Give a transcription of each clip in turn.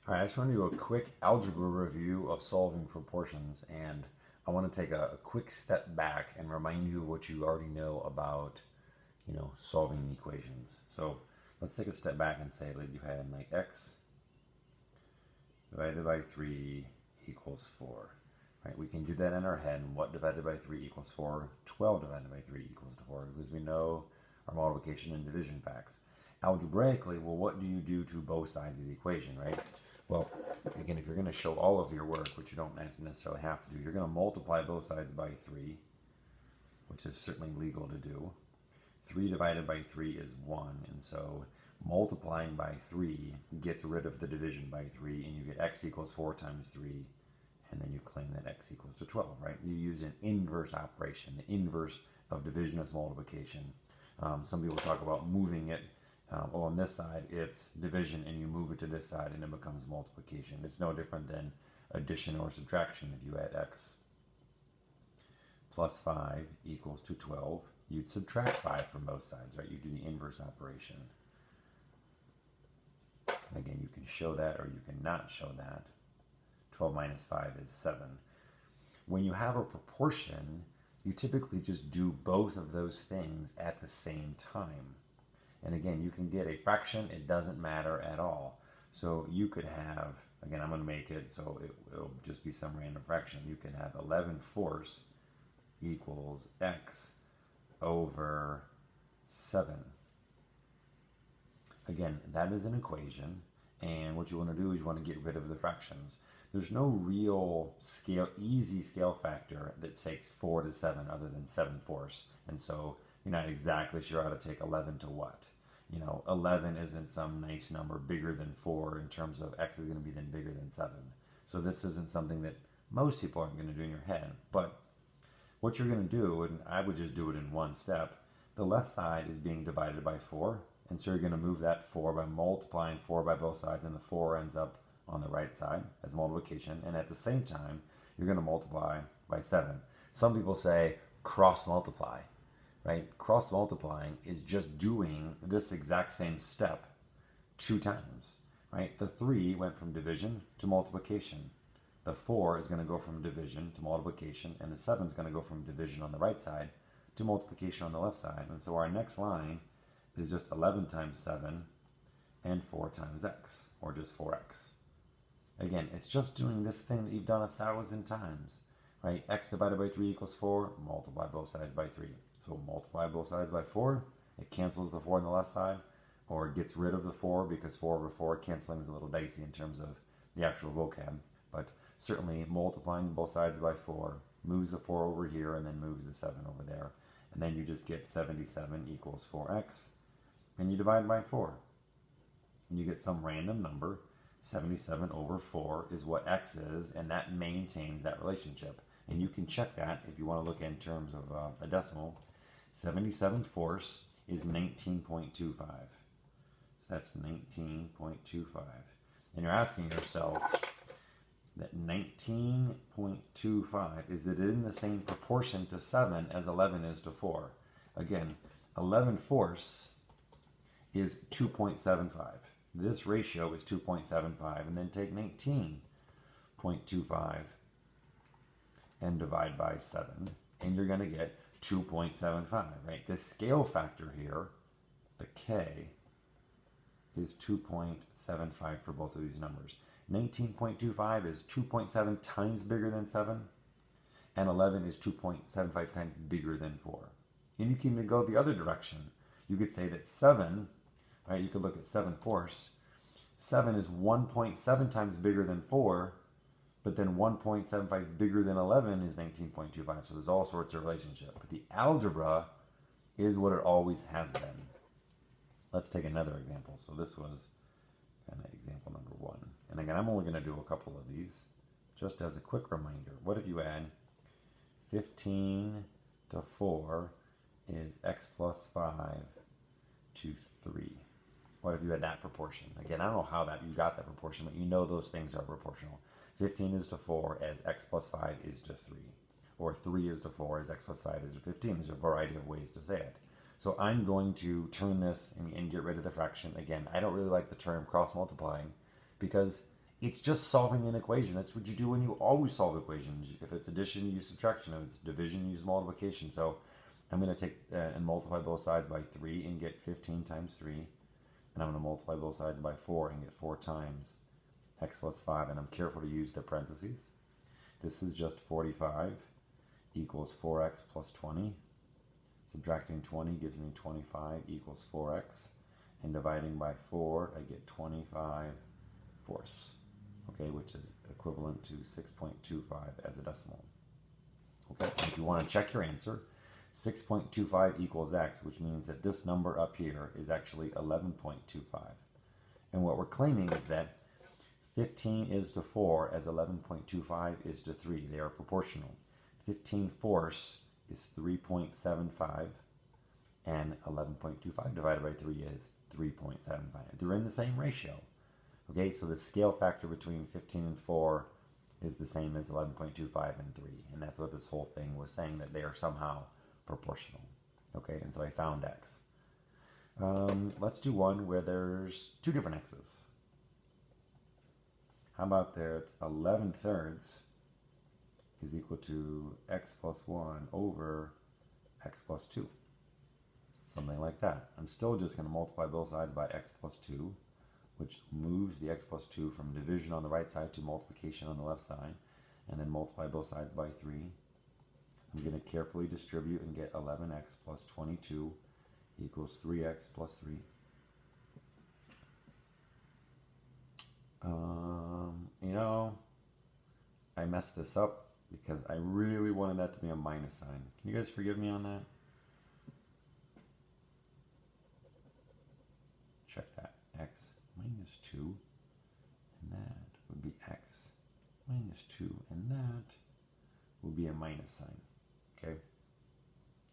All right, I just want to do a quick algebra review of solving proportions, and I want to take a quick step back and remind you of what you already know about, solving equations. So let's take a step back and say that you had like x divided by 3 equals 4. Right, we can do that in our head. And what divided by 3 equals 4? 12 divided by 3 equals to 4, because we know our multiplication and division facts. Algebraically, well, what do you do to both sides of the equation, right? Well, again, if you're going to show all of your work, which you don't necessarily have to do, you're going to multiply both sides by 3, which is certainly legal to do. 3 divided by 3 is 1, and so multiplying by 3 gets rid of the division by 3, and you get x equals 4 times 3, and then you claim that x equals to 12, right? You use an inverse operation. The inverse of division is multiplication. Some people talk about moving it. Well, on this side, it's division, and you move it to this side, and it becomes multiplication. It's no different than addition or subtraction. If you add x plus 5 equals to 12, you'd subtract 5 from both sides, right? You do the inverse operation. Again, you can show that or you cannot show that. 12 minus 5 is 7. When you have a proportion, you typically just do both of those things at the same time. And again, you can get a fraction, it doesn't matter at all. So you could have, again, I'm going to make it so it'll just be some random fraction. You can have 11 fourths equals x over 7. Again, that is an equation, and what you want to do is you want to get rid of the fractions. There's no real easy scale factor that takes 4 to 7 other than 7 fourths, and so you're not exactly sure how to take 11 to what. 11 isn't some nice number bigger than 4 in terms of x is going to be then bigger than 7. So this isn't something that most people aren't going to do in your head. But what you're going to do, and I would just do it in one step, the left side is being divided by 4. And so you're going to move that 4 by multiplying 4 by both sides, and the 4 ends up on the right side as multiplication. And at the same time, you're going to multiply by 7. Some people say cross multiply. Right? Cross multiplying is just doing this exact same step 2 times. Right? The 3 went from division to multiplication. The 4 is going to go from division to multiplication, and the 7 is going to go from division on the right side to multiplication on the left side. And so our next line is just 11 times 7 and 4 times x, or just 4x. Again, it's just doing this thing that you've done 1,000 times. Right? X divided by 3 equals 4, multiply both sides by 3. So multiply both sides by 4, it cancels the 4 on the left side, or it gets rid of the 4 because 4 over 4 canceling is a little dicey in terms of the actual vocab. But certainly multiplying both sides by 4 moves the 4 over here and then moves the 7 over there. And then you just get 77 equals 4x, and you divide by 4. And you get some random number. 77 over 4 is what x is, and that maintains that relationship. And you can check that if you want to look in terms of a decimal. 77 fourths is 19.25. So that's 19.25. And you're asking yourself that 19.25, is it in the same proportion to 7 as 11 is to 4? Again, 11 fourths is 2.75. This ratio is 2.75, and then take 19.25 and divide by 7, and you're going to get 2.75, right? This scale factor here, the k, is 2.75 for both of these numbers. 19.25 is 2.7 times bigger than 7, and 11 is 2.75 times bigger than 4. And you can even go the other direction. You could say that 7, right, you could look at 7 fourths. 7 is 1.7 times bigger than 4, but then 1.75 bigger than 11 is 19.25. So there's all sorts of relationship. But the algebra is what it always has been. Let's take another example. So this was kind of example number 1. And again, I'm only going to do a couple of these just as a quick reminder. What if you add 15 to 4 is x plus 5 to 3? What if you had that proportion? Again, I don't know how that you got that proportion, but you know those things are proportional. 15 is to 4 as x plus 5 is to 3. Or 3 is to 4 as x plus 5 is to 15. There's a variety of ways to say it. So I'm going to turn this and get rid of the fraction. Again, I don't really like the term cross multiplying because It's just solving an equation. That's what you do when you always solve equations. If it's addition, you use subtraction. If it's division, you use multiplication. So I'm going to take and multiply both sides by 3 and get 15 times 3. And I'm going to multiply both sides by 4 and get 4 times x plus 5. And I'm careful to use the parentheses. This is just 45 equals 4x plus 20. Subtracting 20 gives me 25 equals 4x. And dividing by 4, I get 25 fourths. Okay, which is equivalent to 6.25 as a decimal. Okay, and if you want to check your answer, 6.25 equals x, which means that this number up here is actually 11.25. And what we're claiming is that 15 is to 4 as 11.25 is to 3. They are proportional. 15 fourths is 3.75, and 11.25 divided by 3 is 3.75. They're in the same ratio. Okay, so the scale factor between 15 and 4 is the same as 11.25 and 3. And that's what this whole thing was saying, that they are somehow proportional. Okay, and so I found x. Let's do one where there's 2 different x's. How about there's 11 thirds is equal to x plus 1 over x plus 2. Something like that. I'm still just going to multiply both sides by x plus 2, which moves the x plus 2 from division on the right side to multiplication on the left side, and then multiply both sides by 3. I'm going to carefully distribute and get 11x plus 22 equals 3x plus 3. You know, I messed this up because I really wanted that to be a minus sign. Can you guys forgive me on that? Check that. X minus 2, and that would be x minus 2, and that would be a minus sign. Okay?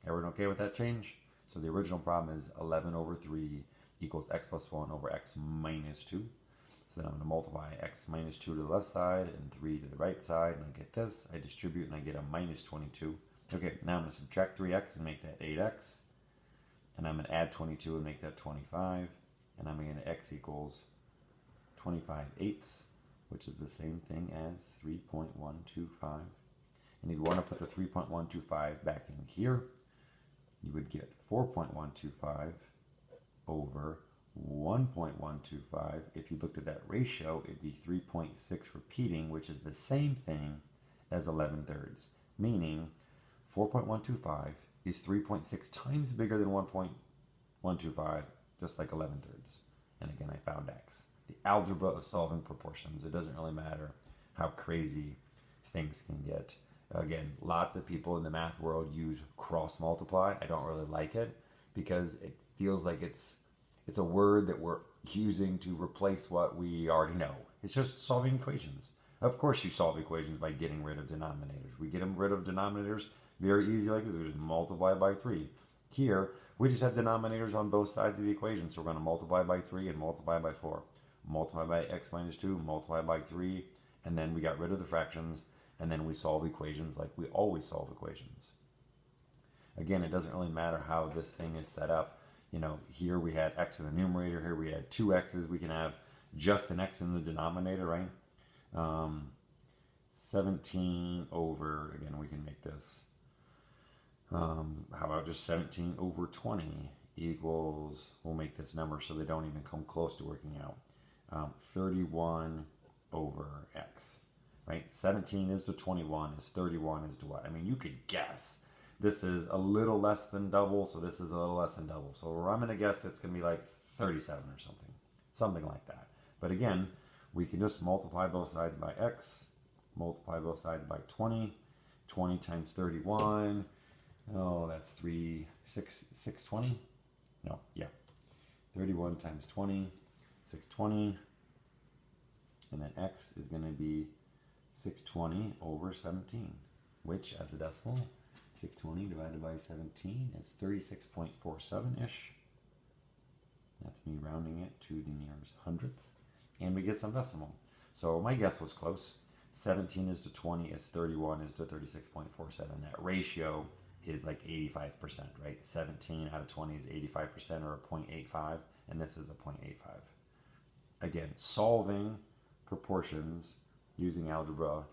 Everyone okay with that change? So the original problem is 11 over 3 equals x plus 1 over x minus 2. So then I'm going to multiply x minus 2 to the left side and 3 to the right side, and I get this. I distribute and I get a minus 22. Okay, now I'm going to subtract 3x and make that 8x. And I'm going to add 22 and make that 25. And I'm going to x equals 25 eighths, which is the same thing as 3.125. And if you want to put the 3.125 back in here, you would get 4.125 over 1.125. If you looked at that ratio, it'd be 3.6 repeating, which is the same thing as 11 thirds, meaning 4.125 is 3.6 times bigger than 1.125, just like 11 thirds. And again, I found x. The algebra of solving proportions. It doesn't really matter how crazy things can get. Again, lots of people in the math world use cross multiply. I don't really like it because it feels like it's a word that we're using to replace what we already know. It's just solving equations. Of course you solve equations by getting rid of denominators. We get rid of denominators very easy like this. We just multiply by 3. Here, we just have denominators on both sides of the equation. So we're going to multiply by 3 and multiply by 4. Multiply by x minus 2, multiply by 3, and then we got rid of the fractions, and then we solve equations like we always solve equations. Again, it doesn't really matter how this thing is set up. You know, here we had x in the numerator, here we had 2 x's. We can have just an x in the denominator, right? 17 over, again, we can make this, how about just 17 over 20 equals, we'll make this number so they don't even come close to working out, 31 over x, right? 17 is to 21, is 31 is to what? I mean, you could guess. This is a little less than double, so this is a little less than double. So I'm going to guess it's going to be like 37 or something like that. But again, we can just multiply both sides by x, multiply both sides by 20. 20 times 31, oh, that's 620? No, yeah. 31 times 20, 620. And then x is going to be 620 over 17, which as a decimal, 620 divided by 17 is 36.47-ish. That's me rounding it to the nearest hundredth. And we get some decimal. So my guess was close. 17 is to 20 is 31 is to 36.47. That ratio is like 85%, right? 17 out of 20 is 85% or a 0.85, and this is a 0.85. Again, solving proportions using algebra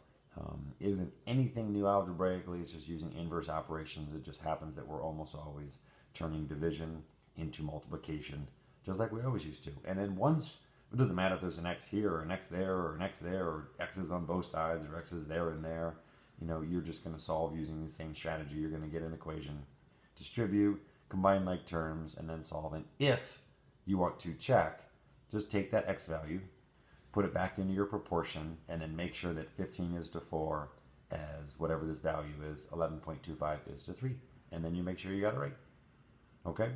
isn't anything new algebraically. It's just using inverse operations. It just happens that we're almost always turning division into multiplication, just like we always used to. And then once, it doesn't matter if there's an x here or an x there or an x there or x's on both sides or x's there and there. You know, you're just going to solve using the same strategy. You're going to get an equation, distribute, combine like terms, and then solve. And if you want to check, just take that x value, put it back into your proportion, and then make sure that 15 is to 4 as whatever this value is, 11.25 is to 3. And then you make sure you got it right. Okay?